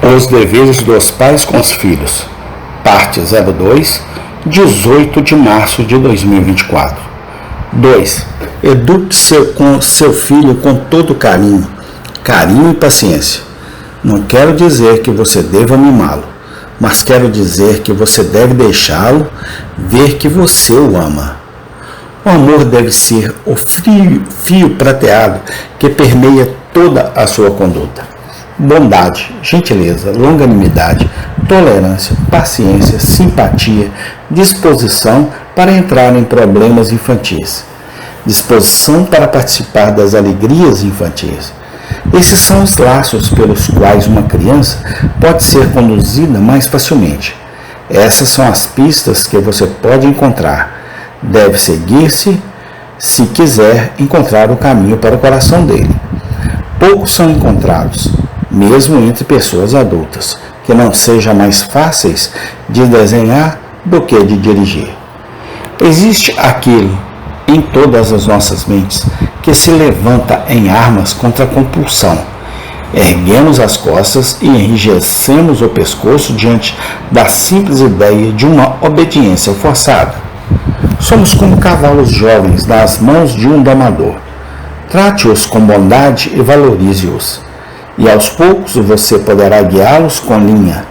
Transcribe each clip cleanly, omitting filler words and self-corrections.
Os deveres dos pais com os filhos. Parte 02, 18 de março de 2024. 2. Eduque seu filho com todo carinho e paciência. Não quero dizer que você deva mimá-lo, mas quero dizer que você deve deixá-lo ver que você o ama. O amor deve ser o fio prateado que permeia toda a sua conduta. Bondade, gentileza, longanimidade, tolerância, paciência, simpatia, disposição para entrar em problemas infantis, disposição para participar das alegrias infantis. Esses são os laços pelos quais uma criança pode ser conduzida mais facilmente. Essas são as pistas que você pode encontrar. Deve seguir-se se quiser encontrar o caminho para o coração dele. Poucos são encontrados, mesmo entre pessoas adultas, que não sejam mais fáceis de desenhar do que de dirigir. Existe aquilo em todas as nossas mentes que se levanta em armas contra a compulsão. Erguemos as costas e enrijecemos o pescoço diante da simples ideia de uma obediência forçada. Somos como cavalos jovens nas mãos de um domador. Trate-os com bondade e valorize-os. E aos poucos você poderá guiá-los com linha.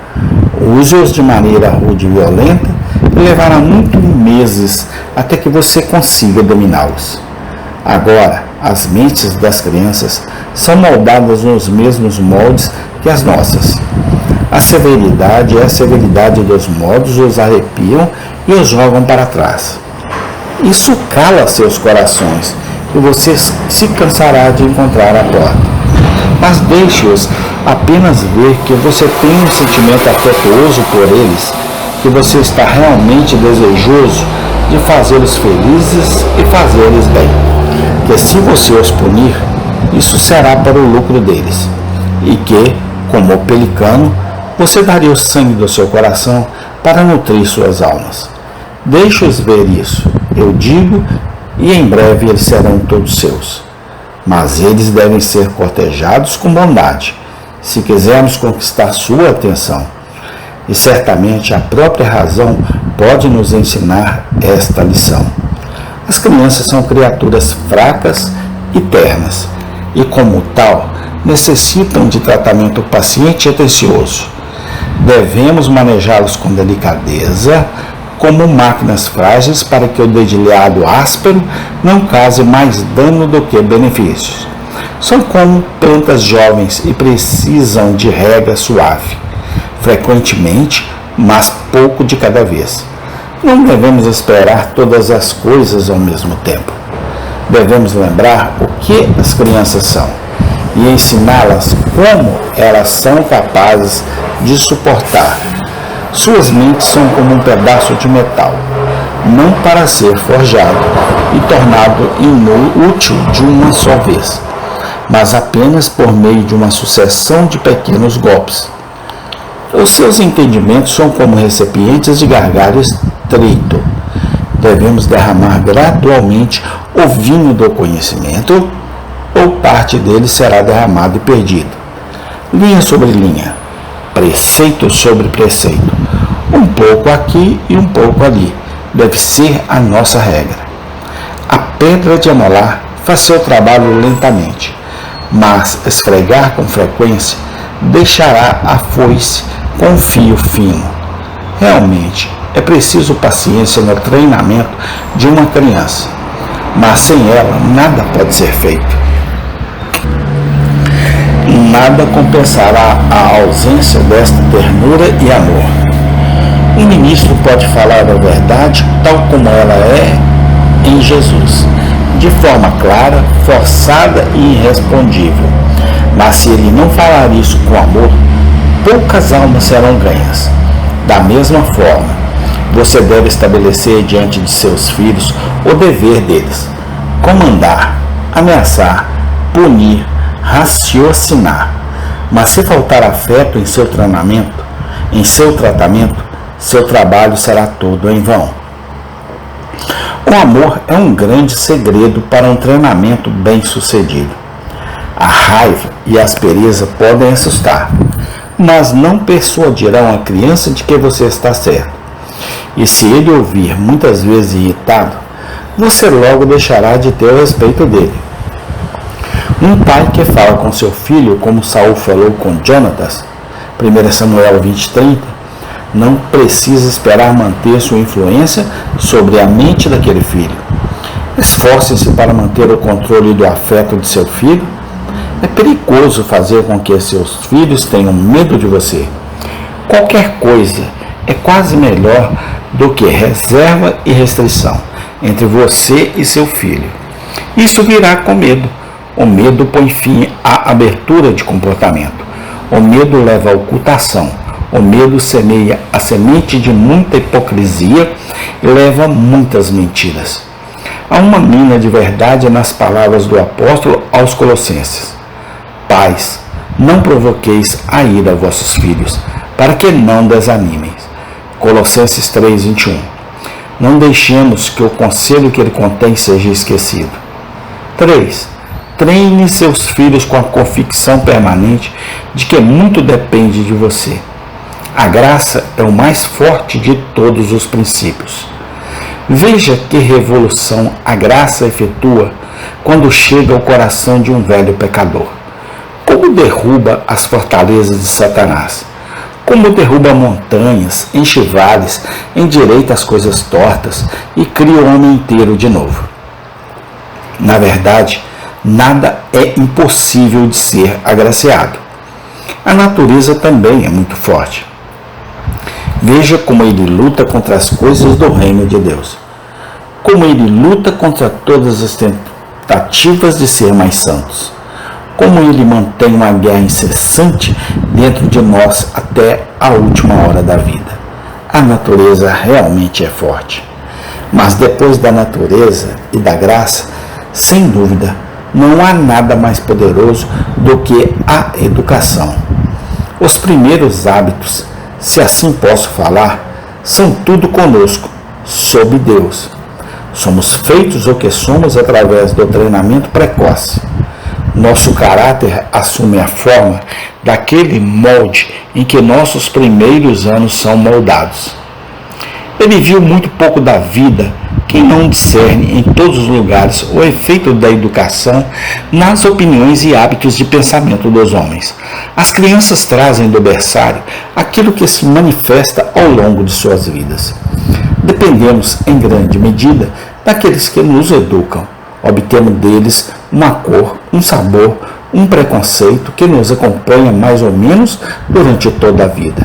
Use-os de maneira rude e violenta e levará muitos meses até que você consiga dominá-los. Agora, as mentes das crianças são moldadas nos mesmos moldes que as nossas. A severidade e a severidade dos modos os arrepiam e os jogam para trás. Isso cala seus corações e você se cansará de encontrar a porta. Mas deixe-os apenas ver que você tem um sentimento afetuoso por eles, que você está realmente desejoso de fazê-los felizes e fazer-lhes bem. Que se você os punir, isso será para o lucro deles. E que, como o pelicano, você daria o sangue do seu coração para nutrir suas almas. Deixe-os ver isso, eu digo, e em breve eles serão todos seus. Mas eles devem ser cortejados com bondade, se quisermos conquistar sua atenção. E certamente a própria razão pode nos ensinar esta lição. As crianças são criaturas fracas e ternas, e como tal, necessitam de tratamento paciente e atencioso. Devemos manejá-los com delicadeza, como máquinas frágeis, para que o dedilhado áspero não cause mais dano do que benefícios. São como plantas jovens e precisam de rega suave, frequentemente, mas pouco de cada vez. Não devemos esperar todas as coisas ao mesmo tempo. Devemos lembrar o que as crianças são e ensiná-las como elas são capazes de suportar. Suas mentes são como um pedaço de metal, não para ser forjado e tornado inútil de uma só vez, mas apenas por meio de uma sucessão de pequenos golpes. Os seus entendimentos são como recipientes de gargalho estreito. Devemos derramar gradualmente o vinho do conhecimento, ou parte dele será derramado e perdido. Linha sobre linha, preceito sobre preceito, um pouco aqui e um pouco ali, deve ser a nossa regra. A pedra de amolar faz seu trabalho lentamente, mas esfregar com frequência deixará a foice com um fio fino. Realmente, é preciso paciência no treinamento de uma criança, mas sem ela nada pode ser feito. Nada compensará a ausência desta ternura e amor. Um ministro pode falar a verdade tal como ela é em Jesus, de forma clara, forçada e irrespondível. Mas se ele não falar isso com amor, poucas almas serão ganhas. Da mesma forma, você deve estabelecer diante de seus filhos o dever deles: comandar, ameaçar, punir, raciocinar. Mas se faltar afeto em seu tratamento, seu trabalho será todo em vão. O amor é um grande segredo para um treinamento bem-sucedido. A raiva e a aspereza podem assustar, mas não persuadirão a criança de que você está certo. E se ele ouvir muitas vezes irritado, você logo deixará de ter o respeito dele. Um pai que fala com seu filho como Saul falou com Jonatas, 1 Samuel 20:30, não precisa esperar manter sua influência sobre a mente daquele filho. Esforce-se para manter o controle do afeto de seu filho. É perigoso fazer com que seus filhos tenham medo de você. Qualquer coisa é quase melhor do que reserva e restrição entre você e seu filho. Isso virá com medo. O medo põe fim à abertura de comportamento. O medo leva à ocultação. O medo semeia a semente de muita hipocrisia e leva a muitas mentiras. Há uma mina de verdade nas palavras do apóstolo aos Colossenses. Pais, não provoqueis a ira a vossos filhos, para que não desanimem. Colossenses 3:21. Não deixemos que o conselho que ele contém seja esquecido. 3. Treine seus filhos com a convicção permanente de que muito depende de você. A graça é o mais forte de todos os princípios. Veja que revolução a graça efetua quando chega ao coração de um velho pecador. Como derruba as fortalezas de Satanás. Como derruba montanhas, enche vales, endireita as coisas tortas e cria o homem inteiro de novo. Na verdade, nada é impossível de ser agraciado. A natureza também é muito forte. Veja como ele luta contra as coisas do reino de Deus. Como ele luta contra todas as tentativas de ser mais santos. Como ele mantém uma guerra incessante dentro de nós até a última hora da vida. A natureza realmente é forte. Mas depois da natureza e da graça, sem dúvida, não há nada mais poderoso do que a educação. Os primeiros hábitos, se assim posso falar, são tudo conosco, sob Deus. Somos feitos o que somos através do treinamento precoce. Nosso caráter assume a forma daquele molde em que nossos primeiros anos são moldados. Ele viu muito pouco da vida quem não discerne em todos os lugares o efeito da educação nas opiniões e hábitos de pensamento dos homens. As crianças trazem do berçário aquilo que se manifesta ao longo de suas vidas. Dependemos, em grande medida, daqueles que nos educam. Obtemos deles uma cor, um sabor, um preconceito que nos acompanha mais ou menos durante toda a vida.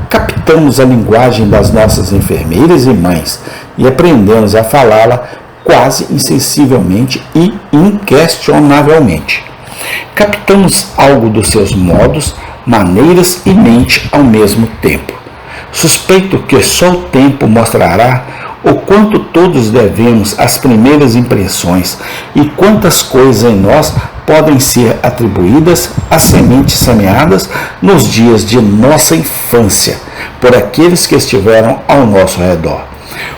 Captamos a linguagem das nossas enfermeiras e mães e aprendemos a falá-la quase insensivelmente e inquestionavelmente. Captamos algo dos seus modos, maneiras e mente ao mesmo tempo. Suspeito que só o tempo mostrará o quanto todos devemos às primeiras impressões e quantas coisas em nós podem ser atribuídas às sementes semeadas nos dias de nossa infância por aqueles que estiveram ao nosso redor.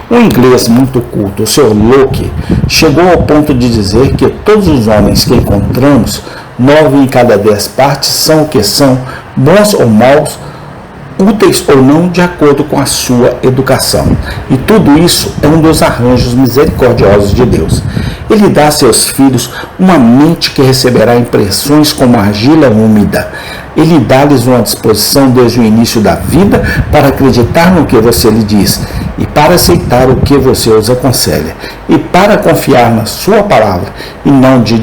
Um inglês muito culto, o Sr. Locke, chegou ao ponto de dizer que todos os homens que encontramos, 9 em cada 10 partes, são o que são, bons ou maus, úteis ou não, de acordo com a sua educação. E tudo isso é um dos arranjos misericordiosos de Deus. Ele dá a seus filhos uma mente que receberá impressões como argila úmida. Ele dá-lhes uma disposição desde o início da vida para acreditar no que você lhe diz e para aceitar o que você os aconselha e para confiar na sua palavra e não de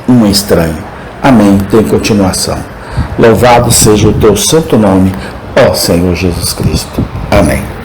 um estranho. Amém. Tem continuação. Louvado seja o teu santo nome, ó Senhor Jesus Cristo. Amém.